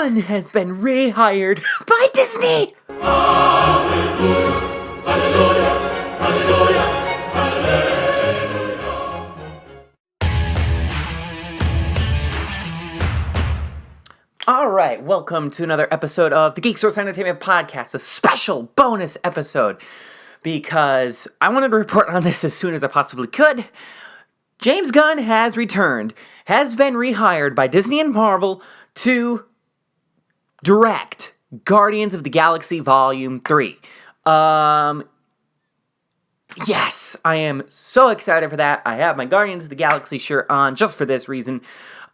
Gunn has been rehired by Disney! Hallelujah, hallelujah, hallelujah, hallelujah. Alright, welcome to another episode of the Geek Source Entertainment Podcast, a special bonus episode, because I wanted to report on this as soon as I possibly could. James Gunn has returned, has been rehired by Disney and Marvel to direct Guardians of the Galaxy Volume 3. Yes, I am so excited for that. I have my Guardians of the Galaxy shirt on just for this reason.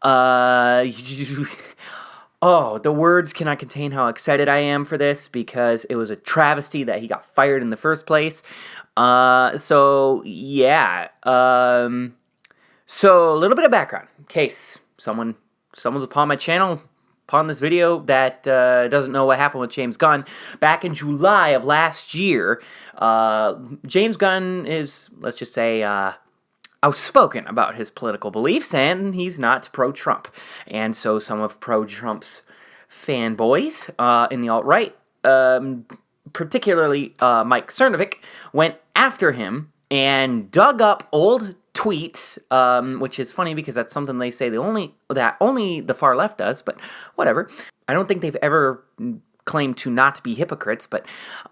The words cannot contain how excited I am for this, because it was a travesty that he got fired in the first place. So a little bit of background, in case someone's upon my channel, upon this video, that doesn't know what happened with James Gunn. Back in July of last year, James Gunn is, let's just say, outspoken about his political beliefs, and he's not pro-Trump. And so some of pro-Trump's fanboys in the alt-right, particularly Mike Cernovich, went after him and dug up old tweets, which is funny because that's something they say only the far left does, but whatever. I don't think they've ever claimed to not be hypocrites, but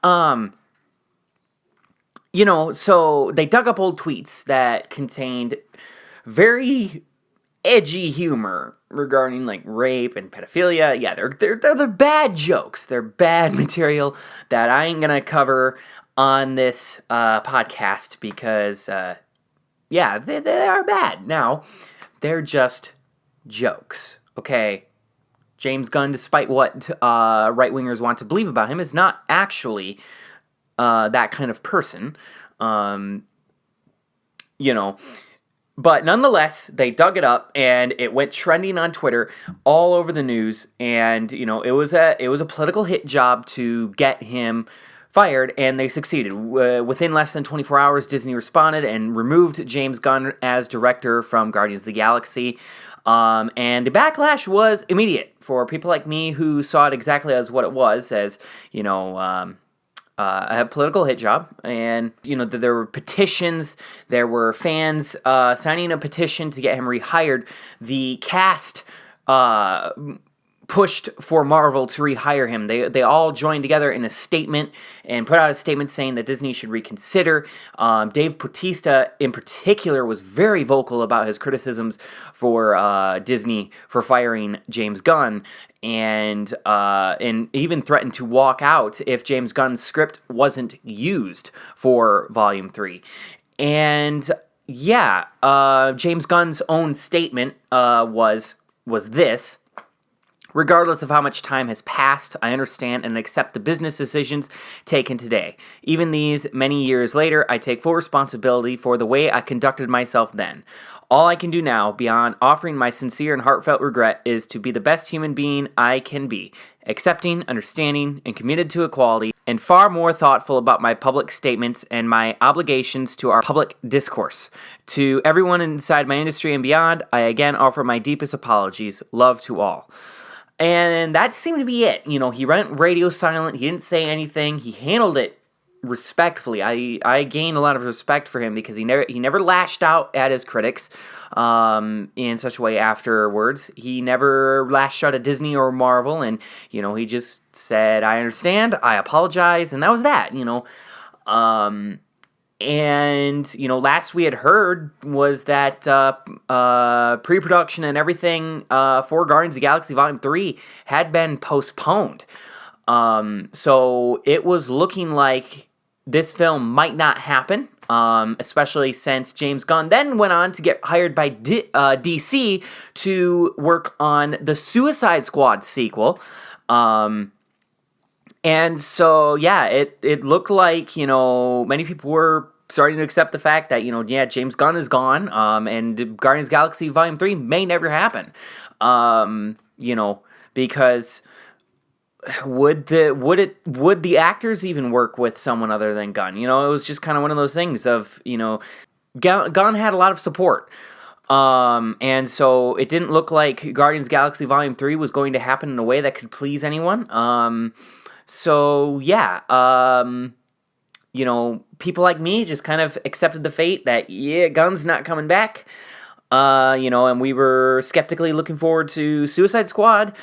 so they dug up old tweets that contained very edgy humor regarding like rape and pedophilia. Yeah, they're bad jokes. They're bad material that I ain't gonna cover on this podcast because they are bad. Now, they're just jokes, okay? James Gunn, despite what right-wingers want to believe about him, is not actually that kind of person, But nonetheless, they dug it up, and it went trending on Twitter, all over the news, and, it was a political hit job to get him fired, and they succeeded. Within less than 24 hours, Disney responded and removed James Gunn as director from Guardians of the Galaxy. And the backlash was immediate for people like me who saw it exactly as what it was, as, a political hit job. And, there were petitions, there were fans signing a petition to get him rehired. The cast pushed for Marvel to rehire him. They all joined together in a statement and put out a statement saying that Disney should reconsider. Dave Bautista, in particular, was very vocal about his criticisms for Disney for firing James Gunn, and even threatened to walk out if James Gunn's script wasn't used for Volume 3. And James Gunn's own statement was this: "Regardless of how much time has passed, I understand and accept the business decisions taken today. Even these many years later, I take full responsibility for the way I conducted myself then. All I can do now, beyond offering my sincere and heartfelt regret, is to be the best human being I can be, accepting, understanding, and committed to equality, and far more thoughtful about my public statements and my obligations to our public discourse. To everyone inside my industry and beyond, I again offer my deepest apologies. Love to all." And that seemed to be it. He went radio silent. He didn't say anything. He handled it respectfully. I gained a lot of respect for him because he never lashed out at his critics in such a way afterwards. He never lashed out at Disney or Marvel, and he just said, "I understand, I apologize," and that was that. And, last we had heard was that pre-production and everything for Guardians of the Galaxy Volume 3 had been postponed. So it was looking like this film might not happen, especially since James Gunn then went on to get hired by DC to work on the Suicide Squad sequel. And so, it looked like, many people were starting to accept the fact that, James Gunn is gone, and Guardians of the Galaxy Volume 3 may never happen. Because would the actors even work with someone other than Gunn? It was just kind of one of those things of, Gunn had a lot of support. And so it didn't look like Guardians of the Galaxy Volume 3 was going to happen in a way that could please anyone. So yeah, people like me just kind of accepted the fate that, yeah, Gunn's not coming back. And we were skeptically looking forward to Suicide Squad,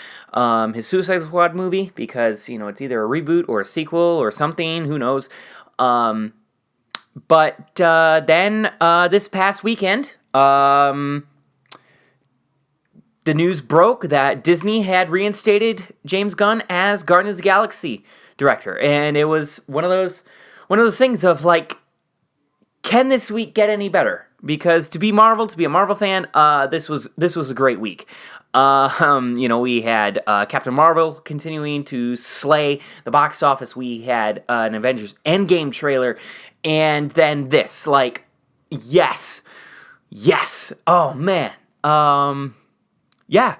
his Suicide Squad movie, because, it's either a reboot or a sequel or something, who knows. But then this past weekend, the news broke that Disney had reinstated James Gunn as Guardians of the Galaxy director, and it was one of those things of like, can this week get any better? Because to be a Marvel fan, this was a great week. We had Captain Marvel continuing to slay the box office. We had an Avengers Endgame trailer, and then this, like, yes, oh man, yeah.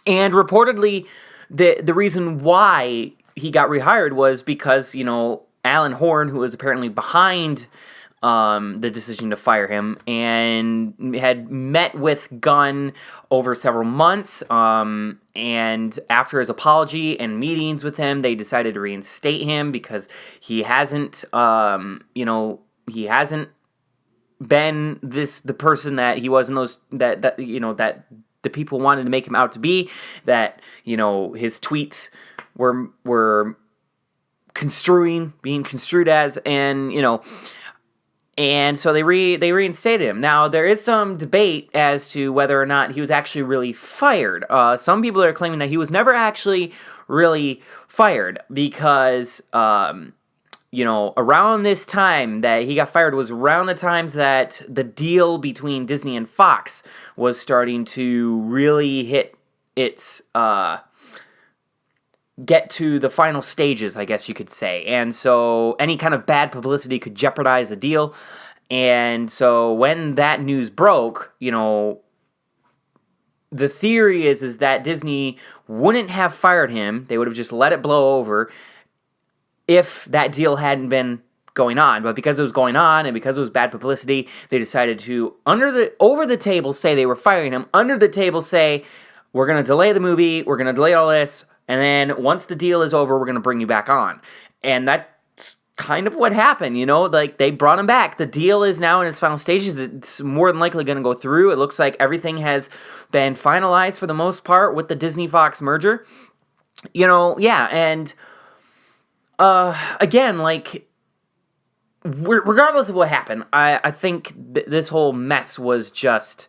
And reportedly, the reason why he got rehired was because, Alan Horn, who was apparently behind the decision to fire him, and had met with Gunn over several months, and after his apology and meetings with him, they decided to reinstate him because he hasn't been the person that he was in those that the people wanted to make him out to be, that his tweets were being construed as, and so they reinstated him. Now, there is some debate as to whether or not he was actually really fired. Some people are claiming that he was never actually really fired because, around this time that he got fired was around the times that the deal between Disney and Fox was starting to really hit its get to the final stages, I guess you could say. And so any kind of bad publicity could jeopardize a deal. And so when that news broke, the theory is that Disney wouldn't have fired him. They would have just let it blow over if that deal hadn't been going on. But because it was going on and because it was bad publicity, they decided to, over the table, say they were firing him. Under the table say, we're going to delay the movie, we're going to delay all this, and then once the deal is over, we're going to bring you back on. And that's kind of what happened, like they brought him back. The deal is now in its final stages. It's more than likely going to go through. It looks like everything has been finalized for the most part with the Disney-Fox merger. And again, like, regardless of what happened, I think this whole mess was just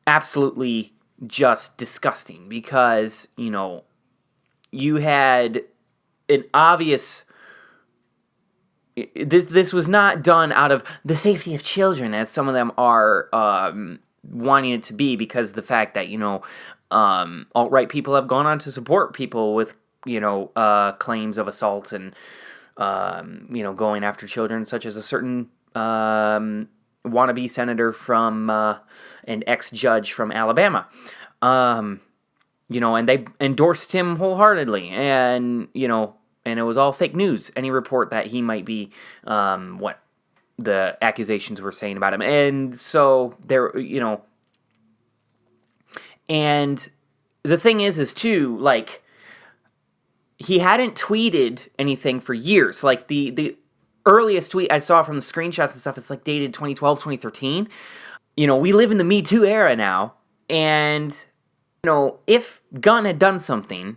absolutely just disgusting because, you had an obvious... This was not done out of the safety of children, as some of them are wanting it to be, because of the fact that, alt-right people have gone on to support people with, claims of assault and, going after children, such as a certain wannabe senator from an ex-judge from Alabama. And they endorsed him wholeheartedly, and, and it was all fake news, any report that he might be, what the accusations were saying about him. And so, and the thing is too, like, he hadn't tweeted anything for years. Like, the earliest tweet I saw from the screenshots and stuff, it's, like, dated 2012, 2013. We live in the Me Too era now, and... if Gunn had done something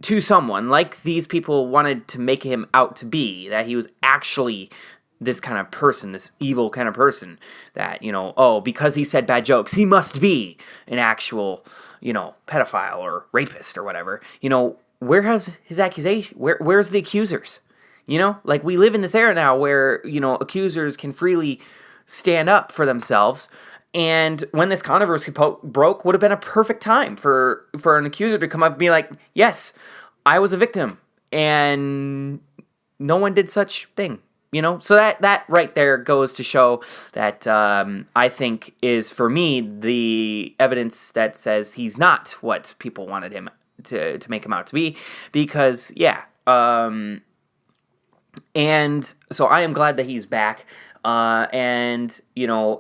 to someone, like these people wanted to make him out to be, that he was actually this kind of person, this evil kind of person, that, because he said bad jokes, he must be an actual, pedophile or rapist or whatever, where has his accusation, where's the accusers? Like, we live in this era now where, accusers can freely stand up for themselves. And when this controversy broke, would have been a perfect time for an accuser to come up and be like, yes, I was a victim, and no one did such thing, So that right there goes to show that I think is, for me, the evidence that says he's not what people wanted him to make him out to be, because, yeah. And so I am glad that he's back. And,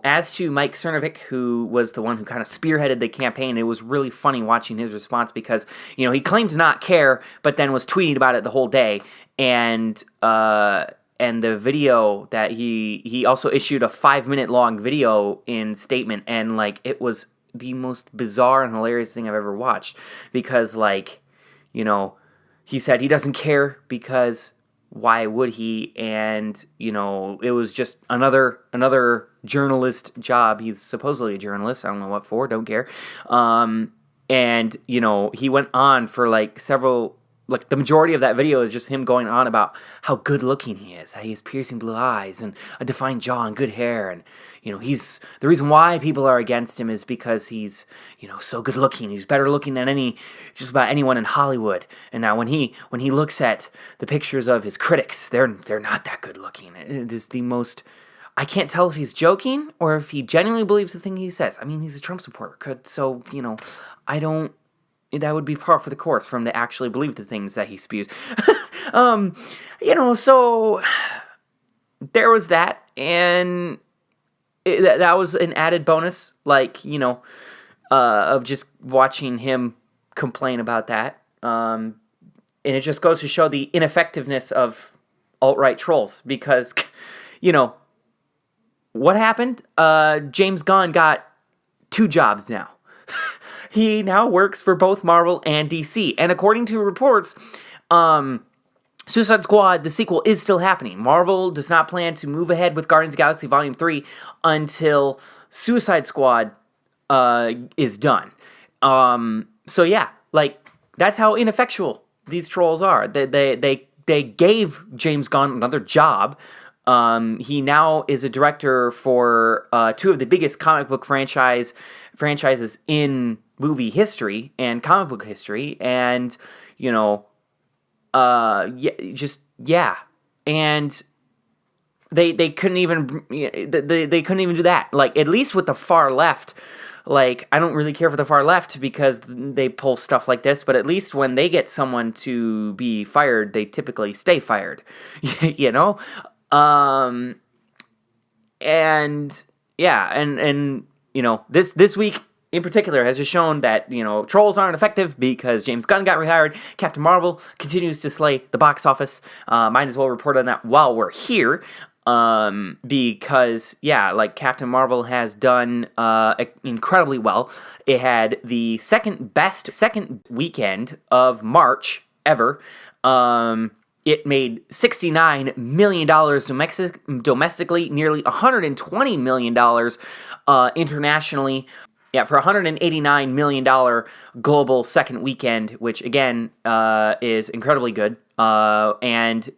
as to Mike Cernovic, who was the one who kind of spearheaded the campaign, it was really funny watching his response because, he claimed to not care, but then was tweeting about it the whole day. And the video that he also issued a 5-minute long video in statement, and, it was the most bizarre and hilarious thing I've ever watched because, he said he doesn't care because why would he? And, it was just another journalist job. He's supposedly a journalist. I don't know what for. Don't care. And, he went on for several, the majority of that video is just him going on about how good looking he is, how he has piercing blue eyes and a defined jaw and good hair. And, he's the reason why people are against him is because he's, so good looking. He's better looking than just about anyone in Hollywood. And now when he looks at the pictures of his critics, they're not that good looking. It is the most, I can't tell if he's joking or if he genuinely believes the thing he says. I mean, he's a Trump supporter. That would be par for the course for him to actually believe the things that he spews. So there was that, and that was an added bonus, of just watching him complain about that. And it just goes to show the ineffectiveness of alt-right trolls because, what happened? James Gunn got 2 jobs now. He now works for both Marvel and DC. And according to reports, Suicide Squad, the sequel, is still happening. Marvel does not plan to move ahead with Guardians of the Galaxy Volume 3 until Suicide Squad is done. That's how ineffectual these trolls are. They gave James Gunn another job. He now is a director for 2 of the biggest comic book franchises in movie history and comic book history, and and they couldn't even they couldn't even do that. At least with the far left, I don't really care for the far left because they pull stuff like this, but at least when they get someone to be fired, they typically stay fired. This week in particular has just shown that, trolls aren't effective because James Gunn got rehired. Captain Marvel continues to slay the box office. Might as well report on that while we're here. Because Captain Marvel has done incredibly well. It had the second weekend of March ever. It made $69 million domestically, nearly $120 million internationally. Yeah, for $189 million global second weekend, which again is incredibly good. And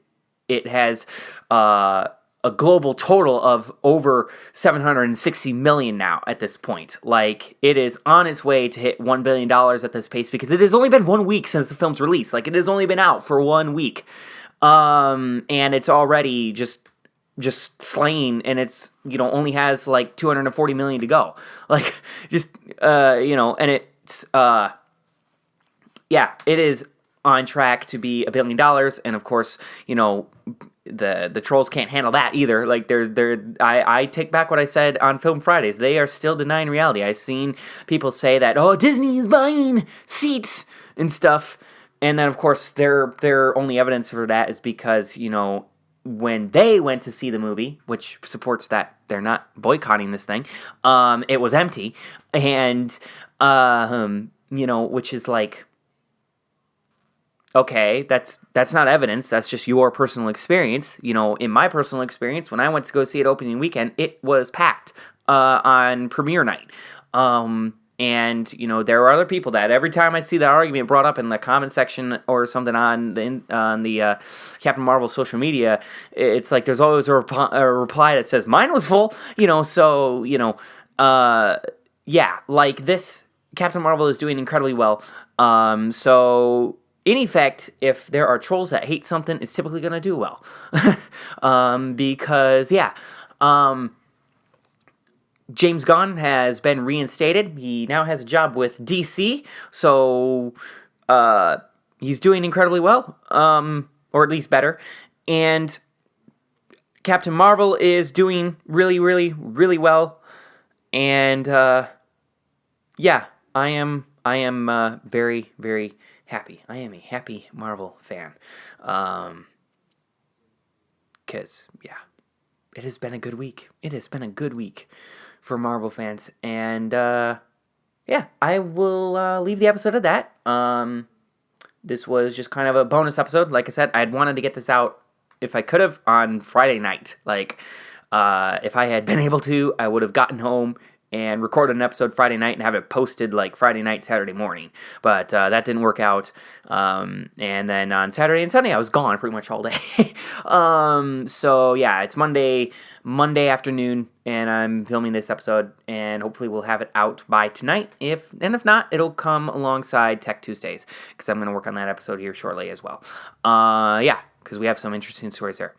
it has a global total of over $760 million now at this point. It is on its way to hit $1 billion at this pace because it has only been 1 week since the film's release. It has only been out for 1 week. And it's already just slaying, and it's, only has 240 million to go. And it's, it is on track to be $1 billion. And of course, the trolls can't handle that either. I take back what I said on Film Fridays. They are still denying reality. I've seen people say that, Disney is buying seats and stuff. And then, of course, their only evidence for that is because, when they went to see the movie, which supports that they're not boycotting this thing, it was empty. And, which is okay, that's not evidence. That's just your personal experience. In my personal experience, when I went to go see it opening weekend, it was packed on premiere night. And, there are other people that every time I see that argument brought up in the comment section or something on the Captain Marvel social media, it's there's always a reply that says, mine was full, this Captain Marvel is doing incredibly well. So, in effect, if there are trolls that hate something, it's typically going to do well. Because, James Gunn has been reinstated. He now has a job with DC, so he's doing incredibly well, or at least better. And Captain Marvel is doing really, really, really well, and yeah, I am very, very happy. I am a happy Marvel fan, because yeah, it has been a good week. It has been a good week for Marvel fans, and yeah, I will leave the episode at that. This was just kind of a bonus episode. Like I said, I'd wanted to get this out if I could have on Friday night. Like, if I had been able to, I would have gotten home and recorded an episode Friday night and have it posted like Friday night, Saturday morning. But that didn't work out. And then on Saturday and Sunday, I was gone pretty much all day. So yeah, it's Monday afternoon, and I'm filming this episode, and hopefully we'll have it out by tonight. If not, it'll come alongside Tech Tuesdays, because I'm going to work on that episode here shortly as well. Yeah, because we have some interesting stories there.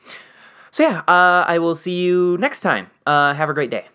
So yeah, I will see you next time. Have a great day.